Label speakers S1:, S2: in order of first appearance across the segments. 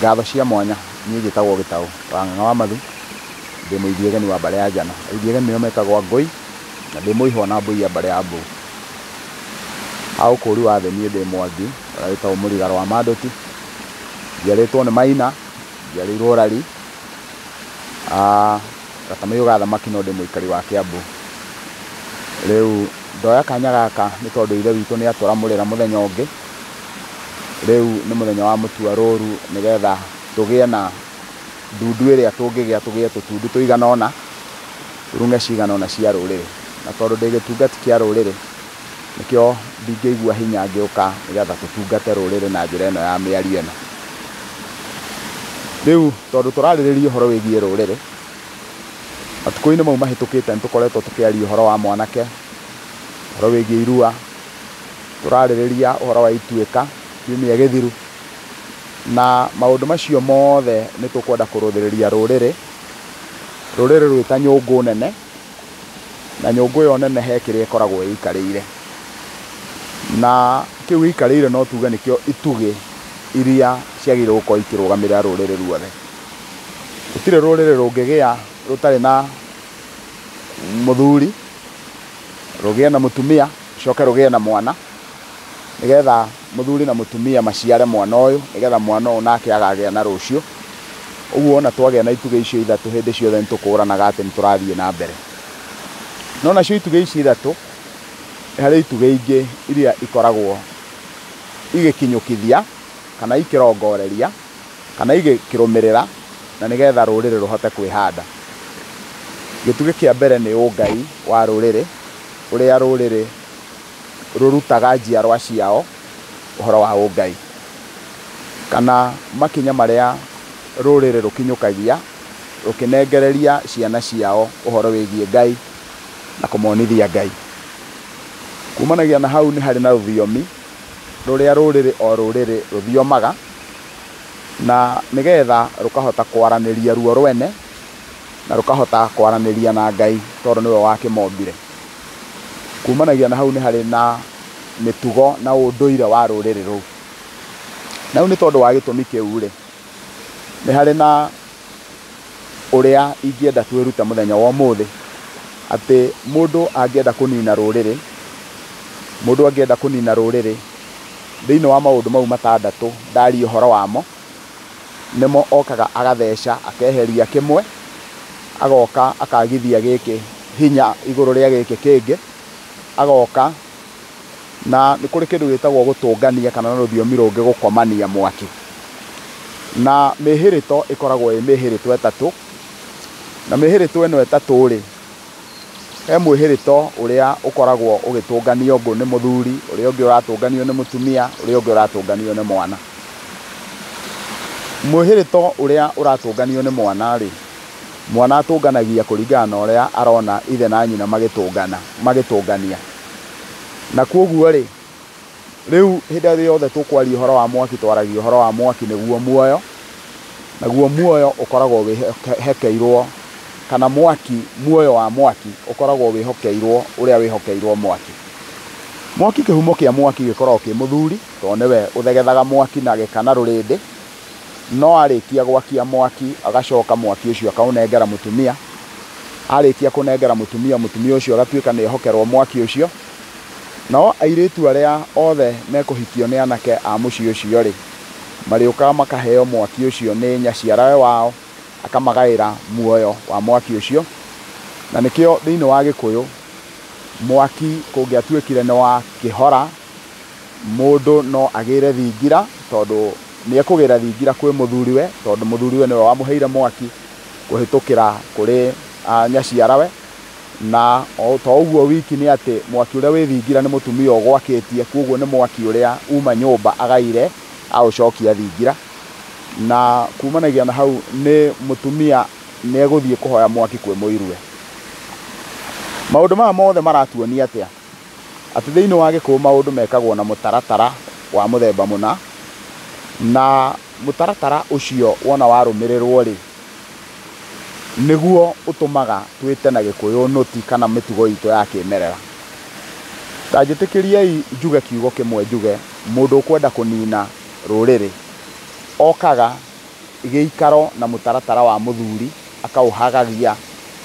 S1: Ngatho cia mwanya niĩ njĩtagwo Gĩtaũ wa Ng'ang'a wa Mathu, ndĩ mũithiagani wa mbarĩ ya Njana. Aithiagani nĩo metagwo Ngũi na ndĩ mũihwo na mbũi ya mbarĩ ya Mbũ. Ha ũkũri wa thĩ niĩ ndĩ Mwangi ũrĩa wĩtagwo Mũriga rwa Mandũti, njiarĩtwo nĩ Maina, njiarĩirwo Ũrari, Gatamĩiyũ ga thamaki no ndĩ mũikari wa Kĩambu. Rĩu ndoya kanya gaka nĩ tondũ ithe witũ nĩ atũramũrĩra mũthenya ũngĩ. Rĩu nĩ mũthenya wa mũtua rũru nĩgetha tũgĩe na ndundu ĩrĩa tũngĩgĩa, tũgĩe tũtundu tũigana ũna, tũrung'e cigana ũna cia rũrĩrĩ. Na tondũ ndĩ gĩtungati kĩa rũrĩrĩ, nĩkĩo ndingĩigua hinya ngĩũka nĩgetha tũtungate rũrĩrĩ na njĩra ĩno ya mĩario ĩno. Rĩu tondũ tũrarĩrĩria ũhoro wĩgiĩ rũrĩrĩ, matukũ-inĩ mau mahĩtũkĩte nĩ tũkoretwo tũkĩaria ũhoro wa mwanake, ũhoro wĩgiĩ irua, tũrarĩrĩria ũhoro wa ituĩka kiumia gĩthiru, na maũndũ macio mothe nĩ tũkwenda kũrũthĩrĩria rũrĩrĩ rwĩ ta nyũngũ nene, na nyũngũ ĩyo nene he kĩrĩa ĩkoragwo ĩikarĩire, na kĩu ĩikarĩire no tuge nĩkĩo itugĩ iria ciagĩrĩirwo gũkorwo ikĩrũgamĩrĩra rũrĩrĩ ruothe. Gũtirĩ rũrĩrĩ rũngĩgĩa rũtarĩ na mũthuri, rũgĩe na mũtumia, rũcoke rũgĩe na mwana, nĩgetha mũthuri na mũtumia maciare mwana ũyũ, nĩgetha mwana ũyũ nake agagĩa na rũciũ. Ũguo ona twagĩa na itugĩ icio ithatũ hĩndĩ ciothe nĩ tũkũranaga atĩ nĩ tũrathiĩ na mbere. No nacio itugĩ ici ithatũ, nĩ harĩ itugĩ ingĩ iria ikoragwo igĩkinyũkithia kana ikĩrongoreria kana igĩkĩrũmĩrĩra na nĩgetha rũrĩrĩ rũhote kwĩhanda. Gĩtugĩ kĩa mbere nĩ ũngai wa rũrĩrĩ, ũrĩa rũrĩrĩ rũrutaga njiarwa ciao ũhoro wa ũngai, kana makinya marĩa rũrĩrĩ rũkinyũkagia rũkĩnengereria ciana ciao ũhoro wĩgiĩ Ngai na kũmonithia Ngai. Kumanagia na hau nĩ harĩ na rũthiomi rũrĩa rũrĩrĩ o rũrĩrĩ rũthiomaga, na nĩgetha rũkahota kwaranĩria ruo rwene na rũkahota kwaranĩria na Ngai tondũ nĩwe wakĩmombire. Kumanagia na hau nĩ harĩ na mĩtugo na ũndũire wa rũrĩrĩ rũu. Na rĩu nĩ tondũ wa gĩtũmi kĩu rĩ, nĩ harĩ na ũrĩa ingĩenda twĩrute mũthenya wa ũmũthĩ, atĩ mũndũ angĩenda kũnina rũrĩrĩ, thĩinĩ wa maũndũ mau matandatũ ndaria ũhoro wamo, nĩmo okaga agatheca akeheria kĩmwe, agoka akagithia gĩkĩ hinya igũrũ rĩa gĩkĩ kĩngĩ, agoka na nĩ kũrĩ kĩndũ gĩtagwo gũtũngania kana na rũthiomi rũngĩ gũkomania mwaki. Na mĩhĩrĩto ĩkoragwo ĩ mĩhĩrĩto ĩtatũ, na mĩhĩrĩto ĩno ĩtatũ rĩ, he mwĩhĩrĩto ũrĩa ũkoragwo ũgĩtũnganio ngũ nĩ mũthuri, ũrĩa ũngĩ ũratũnganio nĩ mũtumia, ũrĩa ũngĩ ũratũnganio nĩ mwana. Mwĩhĩrĩto ũrĩa ũratũnganio nĩ mwana rĩ, mwana atũnganagia kũringana na ũrĩa arona ithe na nyina magĩtũngania. Na kuoguo rĩ, rĩu hĩndĩ ĩrĩa yothe tũkwaria ũhoro wa mwaki, twaragia ũhoro wa mwaki nĩguo muoyo, naguo muoyo ũkoragwo wĩhokeirwo, kana muoyo wa mwaki ũkoragwo wĩhokeirwo ũrĩa wĩhokeirwo mwaki. Mwaki, kĩhumo kĩa mwaki gĩkoragwo kĩ mũthuri, tondũ nĩwe ũthegethaga mwaki na gĩkana rũrĩndĩ, no arĩkia gwakia mwaki agacoka mwaki ũcio akaũnengera mũtumia, arĩkia kũnengera mũtumia, mũtumia ũcio agatuĩka nĩ ehokerwo mwaki ũcio. Nao airĩtu arĩa othe mekũhikio nĩ anake a mũciĩ ũcio rĩ, marĩũkaga makaheo mwaki ũcio nĩ nyaciarawe wao, akamagaĩra muoyo wa mwaki ũcio. Na nĩkĩo thĩinĩ wa Gĩkũyũ, mwaki kũngĩatuĩkire nĩ wa kĩhora, mũndũ no agĩre thingira, tondũ nĩ ekũgĩra thingira kwĩ mũthuriwe, tondũ mũthuriwe nĩwe wamũheire mwaki kũhĩtũkĩra kũrĩ nyaciarawe. Na to ũguo wiki nĩ atĩ mwaki ũrĩa wĩ thingira nĩ mũtumia ũgwakĩtie, kuoguo nĩ mwaki ũrĩa uma nyũmba agaire aũcokia thingira. Na kumanagia na hau nĩ mũtumia nĩ egũthiĩ kũhoya mwaki kwĩ mũiruwe. Maũndũ maya mothe maratuonia atĩa? Atĩ thĩinĩ wa Gĩkũyũ maũndũ mekagwo na mũtaratara wa mũthemba mũna, na mũtaratara ũcio wona warũmĩrĩrwo rĩ, nĩguo ũtũmaga twĩte na Gĩkũyũ nũti kana mĩtugo itũ ya kĩmerera. Ta njĩtĩkĩriai njuge kiugo kĩmwe, njuge mũndũ ũkwenda kũnina rũrĩrĩ okaga gĩikaro na mũtaratara wa mũthuri, akaũhagagia,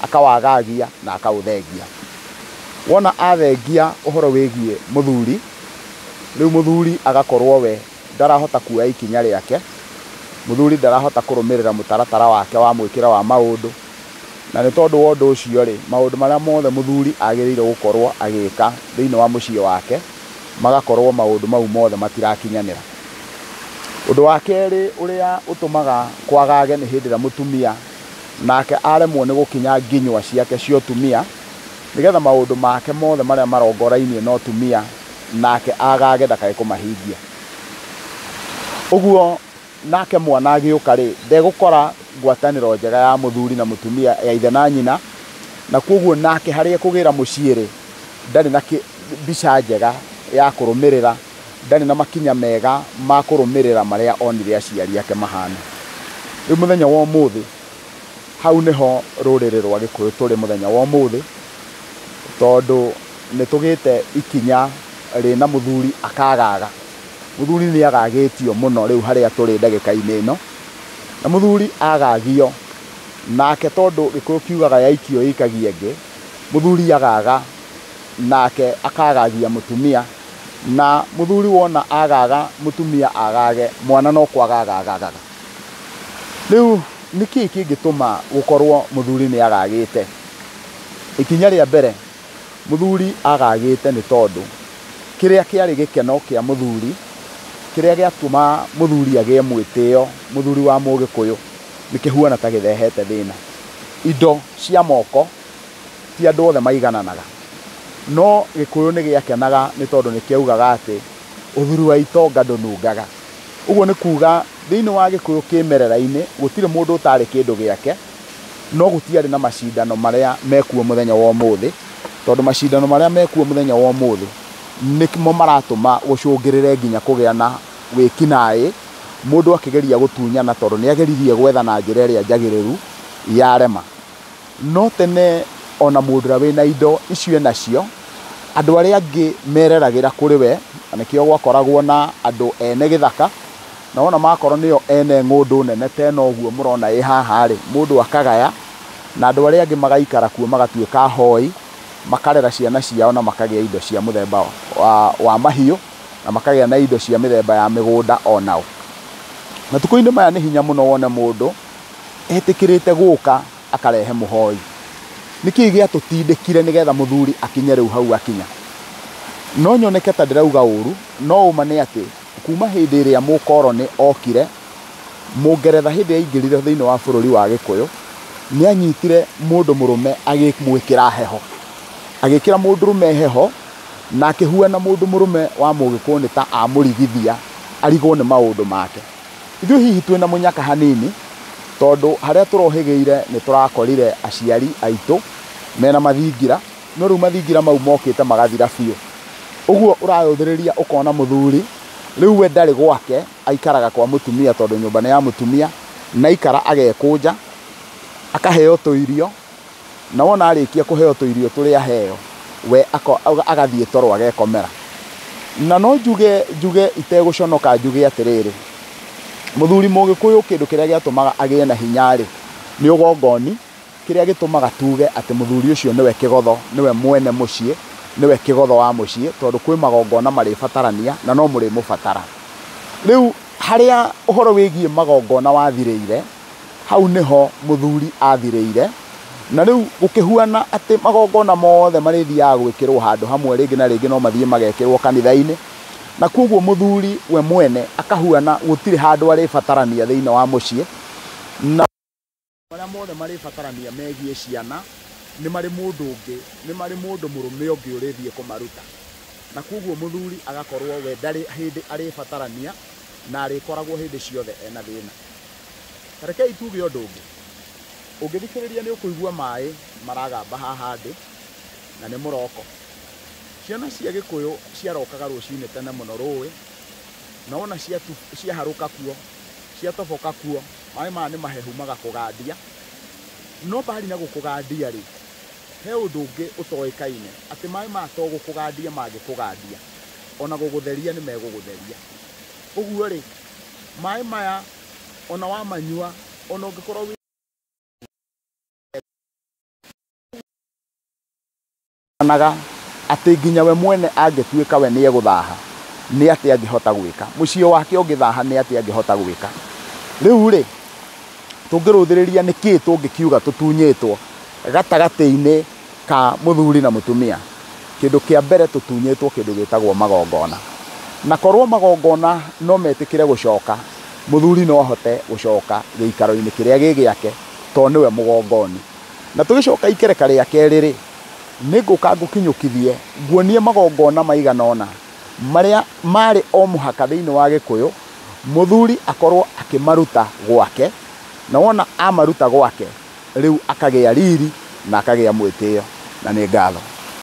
S1: akawagagia na akaũthengia. Wona athengia ũhoro wĩgiĩ mũthuri, rĩu mũthuri agakorwo we ndarahota kuoya ikinya rĩake, mũthuri ndarahota kũrũmĩrĩra mũtaratara wake wa mwĩkĩre wa maũndũ, na nĩ tondũ wa ũndũ ũcio rĩ, maũndũ marĩa mothe mũthuri agĩrĩire gũkorwo agĩka thĩinĩ wa mũciĩ wake, magakorwo maũndũ mau mothe matirakinyanĩra. Ũndũ wa kerĩ ũrĩa ũtũmaga kwagage nĩ hĩndĩ ĩrĩa mũtumia nake aremwo nĩ gũkinya nginywa ciake cia ũtumia, nĩgetha maũndũ make mothe marĩa marongorainie na ũtumia nake agage ndakae kũmahingia. Ũguo nake mwana agĩũka rĩ, ndegũkora ngwatanĩro njega ya mũthuri na mũtumia ya ithe na nyina, na koguo nake harĩa kũgĩra mũciĩ rĩ, ndarĩ na mbica njega ya kũrũmĩrĩra, ndarĩ na makinya mega ma kũrũmĩrĩra marĩa onire aciari ake mahana. Rĩu mũthenya wa ũmũthĩ, hau nĩho rũrĩrĩ rwa Gĩkũyũ tũrĩ mũthenya wa ũmũthĩ, tondũ nĩ tũgĩte ikinya rĩna mũthuri akagaga. Mũthuri nĩ agagĩtio mũno rĩu harĩa tũrĩ ndagĩka-inĩ ĩno, na mũthuri agagio, nake tondũ Gĩkũyũ kiugaga yaikio ĩikagia ĩngĩ, mũthuri agaga nake akagagia mũtumia, na mũthuri wona agaga mũtumia agage, mwana no kwagaga agagaga. Rĩu nĩkĩ kĩngĩtũma gũkorwo mũthuri nĩ agagĩte? Ikinya rĩa mbere, mũthuri agagĩte nĩ tondũ kĩrĩa kĩarĩ gĩkeno kĩa mũthuri, kĩrĩa gĩatũma mũthuri agĩe mwĩtĩo, mũthuri wa Mũgĩkũyũ, nĩ kĩhuana ta gĩthehete thĩna. Indo cia moko ti andũ othe maigananaga, no Gĩkũyũ nĩ gĩakenaga nĩ tondũ nĩ kĩaugaga atĩ ũthuri wa itonga ndũnungaga. Ũguo nĩ kuuga thĩinĩ wa Gĩkũyũ kĩmerera-inĩ gũtirĩ mũndũ ũtarĩ kĩndũ gĩake, no gũtiarĩ na macindano marĩa mekuo mũthenya wa ũmũthĩ, tondũ macindano marĩa mekuo mũthenya wa ũmũthĩ nĩmo maratũma gũcũngĩrĩre nginya kũgĩa na wĩkinaĩ, mũndũ akĩgeria gũtunyana tondũ nĩ ageririe gwetha na njĩra ĩrĩa njagĩrĩru yarema. No tene ona mũndũ ũrĩa wĩna indo icio enacio, andũ arĩa angĩ mereragĩra kũrĩ we, na nĩkĩo gwakoragwo na andũ ene gĩthaka, na wona makorwo nĩo ene ng'ũndũ nene tena ũguo mũrona ĩ haha rĩ, mũndũ akagaya, na andũ arĩa angĩ magaikara kuo magatuĩka ahoi, makarera ciana ciao na makagĩa indo cia mũthemba wa mahiũ, na makagĩa na indo cia mĩthemba ya mĩgũnda o nao. Matukũ-inĩ maya nĩ hinya mũno wone mũndũ etĩkĩrĩte gũka akarehe mũhoi. Nĩkĩ gĩatũtindĩkire nĩgetha mũthuri akinye rĩu hau akinya? No nyoneke ta ndĩrauga ũru, no ũma nĩ atĩ kuma hĩndĩ ĩrĩa mũkoroni okire, Mũngeretha hĩndĩ yaingĩrire thĩinĩ wa bũrũri wa Gĩkũyũ, nĩ anyitire mũndũ mũrũme agĩmwĩkĩra heho, agĩkĩra mũndũrũme heho, na akĩhuana mũndũ mũrũme wa Mũgĩkũyũ nĩ ta amũrigithia arigwo nĩ maũndũ make. Ithuĩ hihi twĩna mũnyaka hanini, tondũ harĩa tũrohĩgĩire nĩ tũrakorire aciari aitũ mena mathingira, no rĩu mathingira mau mokĩte magathira biũ. Ũguo ũrayũthĩrĩria ũkona mũthuri rĩu we ndarĩ gwake, aikaraga kwa mũtumia tondũ nyũmba nĩ ya mũtumia, na aikara agekũnja, akaheo tũirio, na wona arĩkia kũheo tũirio tũrĩa aheo, we agathiĩ toro agekomera. Na no njuge itegũconoka njuge atĩrĩrĩ, mũthuri Mũgĩkũyũ kĩndũ kĩrĩa gĩatũmaga agĩe na hinya rĩ, nĩ ũgongoni, kĩrĩa gĩtũmaga tuge atĩ mũthuri ũcio nĩwe kĩgotho, nĩwe mwene mũciĩ, nĩwe kĩgotho wa mũciĩ, tondũ kwĩ magongona marĩbatarania na no mũrĩmũbatara. Rĩu harĩa ũhoro wĩgiĩ magongona wathirĩire, hau nĩho mũthuri athirĩire, na rĩu gũkĩhuana atĩ magongona mothe marĩthiaga gwĩkĩrwo handũ hamwe, rĩngĩ na rĩngĩ no mathiĩ magekĩrwo kanitha-inĩ, na koguo mũthuri we mwene akahuana gũtirĩ handũ arĩbatarania thĩinĩ wa mũciĩ, na marĩa mothe marĩbatarania megiĩ ciana nĩ marĩ mũndũ ũngĩ, nĩ marĩ mũndũ mũrũme ũngĩ ũrĩthiĩ kũmaruta, na koguo mũthuri agakorwo we ndarĩ hĩndĩ arĩbatarania na arĩkoragwo hĩndĩ ciothe ena thĩna. Rekei tuge ũndũ ũngĩ, ũngĩthikĩrĩria nĩ ũkũigua maĩ maragamba haha ndĩ, na nĩ mũroko. Ciana cia Gĩkũyũ ciarokaga rũcinĩ tene mũno rũĩ, na wona ciaharũka kuo, ciatoboka kuo, maĩ maya nĩ mahehu magakũgandia, no mbari na gũkũgandia rĩ, he ũndũ ũngĩ ũtoĩkaine, atĩ maĩ maya to gũkũgandia mangĩkũgandia, ona gũgũtheria nĩ megũgũtheria. Ũguo rĩ, maĩ maya ona wamanyua ona ungikorwo naga ati nginya we mwene angituika we ni eguthaha ni ati angihota gwika mucio wake ungithaha ni ati angihota gwika riu ri tungiruthiriria niki tungikiuga tutunyitwo gatagati-ini ka muthuri na mutumia. Kindu kia mbere tutunyitwo kindu gitagwo magongona, na korwo magongona no metikire gucoka, muthuri no ahote gucoka giikaro-ini kiria gigiake to niwe mugongoni. Na tugicoka ikereka ria keri ri niguka ngukinyukithie nguonie magongona maiganona maria mari o muhaka thiini wa Gikuyu muthuri akorwo akimaruta gwake, na wona amaruta gwake riu akagia riri na akagia mwitio, na ni ngatho.